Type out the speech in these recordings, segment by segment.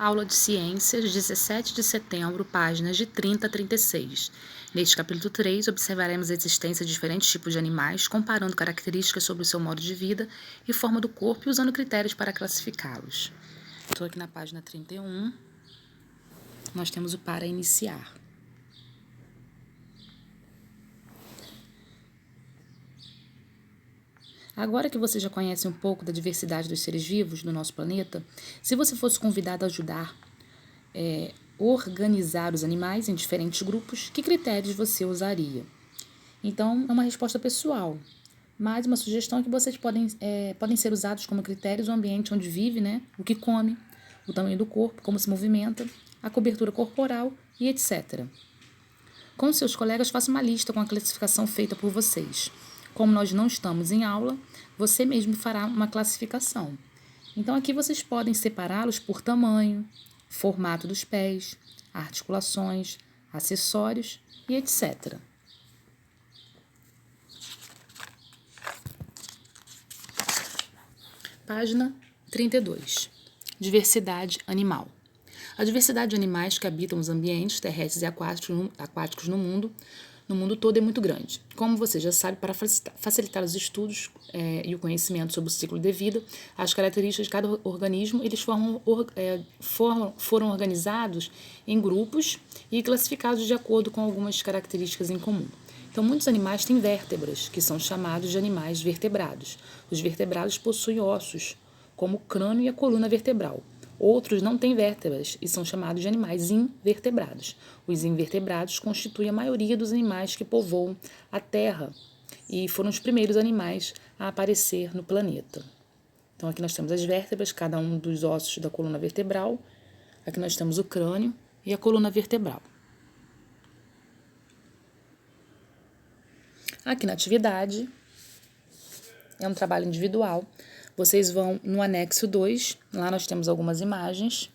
Aula de Ciências, 17 de setembro, páginas de 30 a 36. Neste capítulo 3, observaremos a existência de diferentes tipos de animais, comparando características sobre o seu modo de vida e forma do corpo e usando critérios para classificá-los. Estou aqui na página 31. Nós temos o para iniciar. Agora que você já conhece um pouco da diversidade dos seres vivos no nosso planeta, se você fosse convidado a ajudar organizar os animais em diferentes grupos, que critérios você usaria? Então, é uma resposta pessoal, mas uma sugestão é que vocês podem ser usados como critérios o ambiente onde vive, né? O que come, o tamanho do corpo, como se movimenta, a cobertura corporal e etc. Com seus colegas, faça uma lista com a classificação feita por vocês. Como nós não estamos em aula, você mesmo fará uma classificação. Então, aqui vocês podem separá-los por tamanho, formato dos pés, articulações, acessórios e etc. Página 32. Diversidade animal. A diversidade de animais que habitam os ambientes terrestres e aquáticos no mundo todo é muito grande. Como você já sabe, para facilitar os estudos e o conhecimento sobre o ciclo de vida, as características de cada organismo, eles foram organizados em grupos e classificados de acordo com algumas características em comum. Então, muitos animais têm vértebras, que são chamados de animais vertebrados. Os vertebrados possuem ossos, como o crânio e a coluna vertebral. Outros não têm vértebras e são chamados de animais invertebrados. Os invertebrados constituem a maioria dos animais que povoam a Terra e foram os primeiros animais a aparecer no planeta. Então, aqui nós temos as vértebras, cada um dos ossos da coluna vertebral. Aqui nós temos o crânio e a coluna vertebral. Aqui na atividade, é um trabalho individual. Vocês vão no anexo 2, lá nós temos algumas imagens,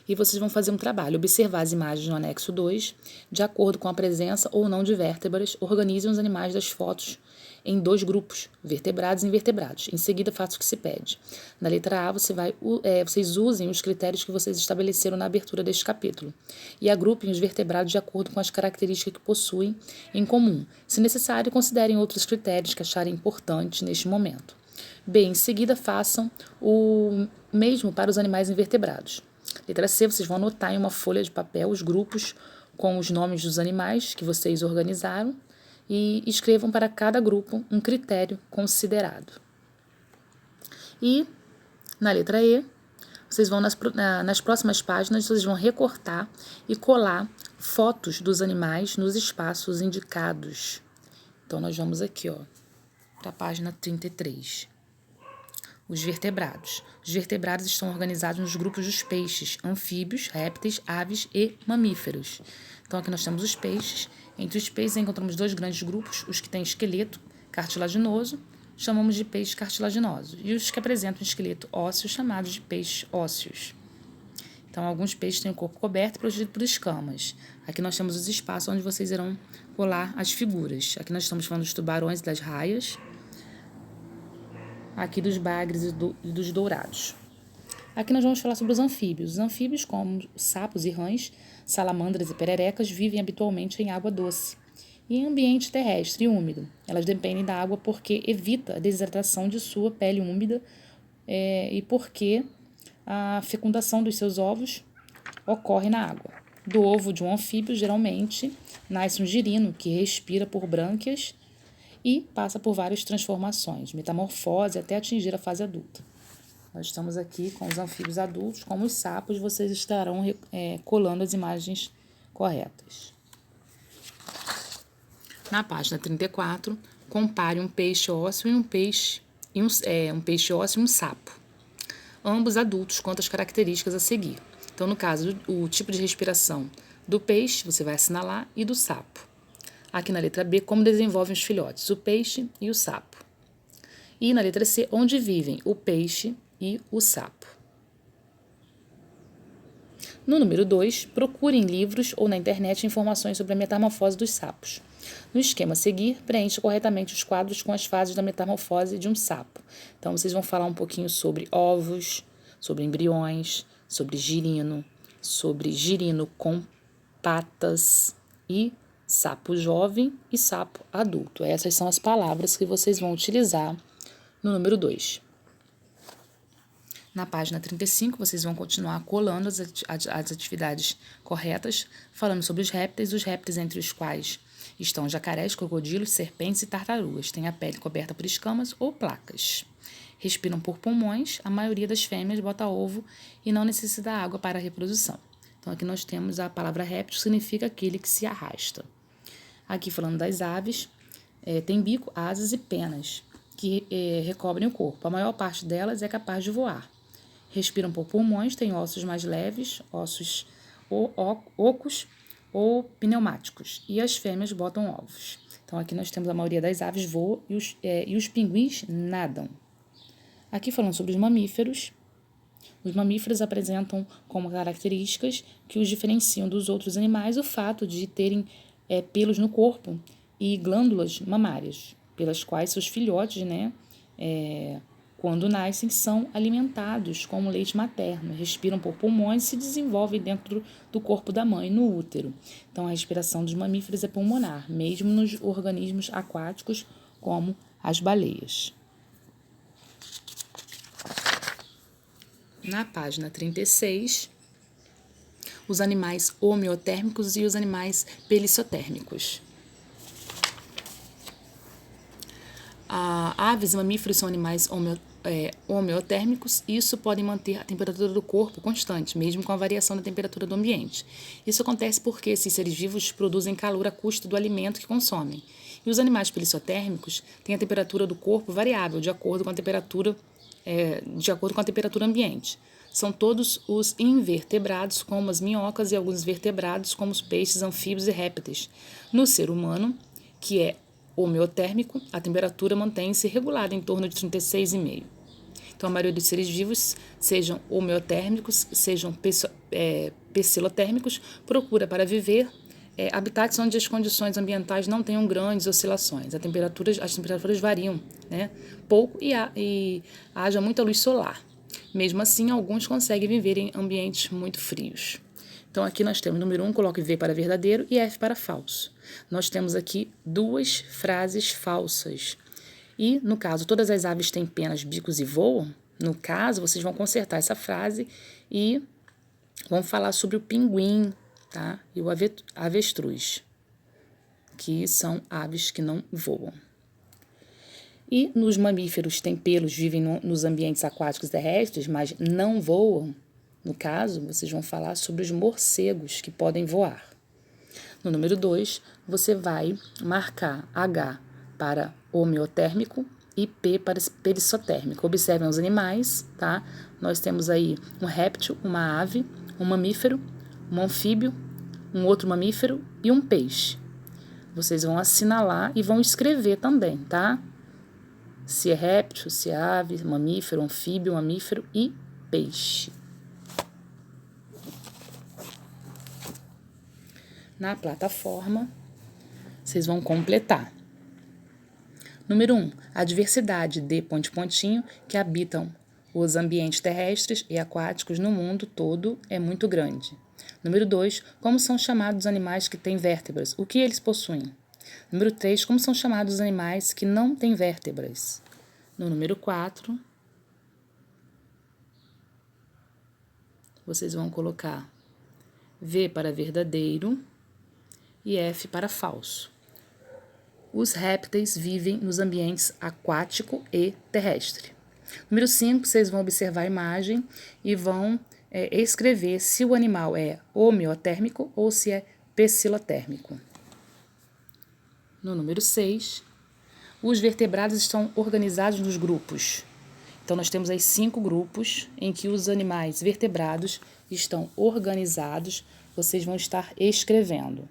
e vocês vão fazer um trabalho, observar as imagens no anexo 2, de acordo com a presença ou não de vértebras, organizem os animais das fotos em 2 grupos, vertebrados e invertebrados. Em seguida, faça o que se pede. Na letra A, vocês usem os critérios que vocês estabeleceram na abertura deste capítulo e agrupem os vertebrados de acordo com as características que possuem em comum. Se necessário, considerem outros critérios que acharem importantes neste momento. B, em seguida, façam o mesmo para os animais invertebrados. Letra C, vocês vão anotar em uma folha de papel os grupos com os nomes dos animais que vocês organizaram e escrevam para cada grupo um critério considerado. E, na letra E, vocês vão nas próximas páginas, vocês vão recortar e colar fotos dos animais nos espaços indicados. Então, nós vamos aqui, para a página 33. Os vertebrados. Os vertebrados estão organizados nos grupos dos peixes, anfíbios, répteis, aves e mamíferos. Então, aqui nós temos os peixes. Entre os peixes encontramos 2 grandes grupos, os que têm esqueleto cartilaginoso, chamamos de peixes cartilaginosos, e os que apresentam esqueleto ósseo, chamados de peixes ósseos. Então, alguns peixes têm o corpo coberto e protegido por escamas. Aqui nós temos os espaços onde vocês irão colar as figuras. Aqui nós estamos falando dos tubarões e das raias, aqui dos bagres e dos dourados. Aqui nós vamos falar sobre os anfíbios. Os anfíbios, como sapos e rãs, salamandras e pererecas, vivem habitualmente em água doce e em ambiente terrestre e úmido. Elas dependem da água porque evita a desidratação de sua pele úmida e porque a fecundação dos seus ovos ocorre na água. Do ovo de um anfíbio, geralmente, nasce um girino que respira por brânquias e passa por várias transformações, metamorfose, até atingir a fase adulta. Nós estamos aqui com os anfíbios adultos, como os sapos, vocês estarão colando as imagens corretas. Na página 34, compare um peixe ósseo e um peixe ósseo e um sapo. Ambos adultos, quanto às características a seguir. Então, no caso, o tipo de respiração do peixe, você vai assinalar, e do sapo. Aqui na letra B, como desenvolvem os filhotes, o peixe e o sapo. E na letra C, onde vivem o peixe e o sapo. No número 2, procure em livros ou na internet informações sobre a metamorfose dos sapos. No esquema a seguir, preencha corretamente os quadros com as fases da metamorfose de um sapo. Então, vocês vão falar um pouquinho sobre ovos, sobre embriões, sobre girino com patas e sapo jovem e sapo adulto. Essas são as palavras que vocês vão utilizar no número 2. Na página 35, vocês vão continuar colando as atividades corretas, falando sobre os répteis entre os quais estão jacarés, crocodilos, serpentes e tartarugas. Tem a pele coberta por escamas ou placas. Respiram por pulmões, a maioria das fêmeas bota ovo e não necessita água para a reprodução. Então, aqui nós temos a palavra réptil, que significa aquele que se arrasta. Aqui, falando das aves, tem bico, asas e penas, que recobrem o corpo. A maior parte delas é capaz de voar. Respiram por pulmões, têm ossos mais leves, ossos ocos ou pneumáticos. E as fêmeas botam ovos. Então, aqui nós temos a maioria das aves voam e os pinguins nadam. Aqui falando sobre os mamíferos apresentam como características que os diferenciam dos outros animais o fato de terem pelos no corpo e glândulas mamárias, pelas quais seus filhotes, quando nascem, são alimentados como leite materno, respiram por pulmões e se desenvolvem dentro do corpo da mãe, no útero. Então, a respiração dos mamíferos é pulmonar, mesmo nos organismos aquáticos, como as baleias. Na página 36, os animais homeotérmicos e os animais pelissotérmicos. Aves e mamíferos são animais homeotérmicos, e isso podem manter a temperatura do corpo constante, mesmo com a variação da temperatura do ambiente. Isso acontece porque esses seres vivos produzem calor a custo do alimento que consomem. E os animais pelissotérmicos têm a temperatura do corpo variável de acordo com a temperatura ambiente. São todos os invertebrados, como as minhocas, e alguns vertebrados, como os peixes, anfíbios e répteis. No ser humano, que é homeotérmico, a temperatura mantém-se regulada em torno de 36,5. Então, a maioria dos seres vivos, sejam homeotérmicos, sejam pecilotérmicos, procura para viver habitats onde as condições ambientais não tenham grandes oscilações. As temperaturas variam, pouco e haja muita luz solar. Mesmo assim, alguns conseguem viver em ambientes muito frios. Então, aqui nós temos número 1, coloque V para verdadeiro e F para falso. Nós temos aqui 2 frases falsas. E, no caso, todas as aves têm penas, bicos e voam. No caso, vocês vão consertar essa frase e vão falar sobre o pinguim, tá? E o avestruz, que são aves que não voam. E nos mamíferos têm pelos, vivem nos ambientes aquáticos terrestres, mas não voam. No caso, vocês vão falar sobre os morcegos que podem voar. No número 2, você vai marcar H para homeotérmico e P para pelissotérmico. Observem os animais, tá? Nós temos aí um réptil, uma ave, um mamífero, um anfíbio, um outro mamífero e um peixe. Vocês vão assinalar e vão escrever também, tá? Se é réptil, se é ave, mamífero, anfíbio, mamífero e peixe. Na plataforma, vocês vão completar. Número 1. A diversidade de pontinho que habitam os ambientes terrestres e aquáticos no mundo todo é muito grande. Número 2. Como são chamados os animais que têm vértebras? O que eles possuem? Número 3. Como são chamados os animais que não têm vértebras? No número 4, vocês vão colocar V para verdadeiro e F para falso. Os répteis vivem nos ambientes aquático e terrestre. Número 5, vocês vão observar a imagem e vão escrever se o animal é homeotérmico ou se é pecilotérmico. No número 6, os vertebrados estão organizados nos grupos. Então, nós temos aí 5 grupos em que os animais vertebrados estão organizados. Vocês vão estar escrevendo.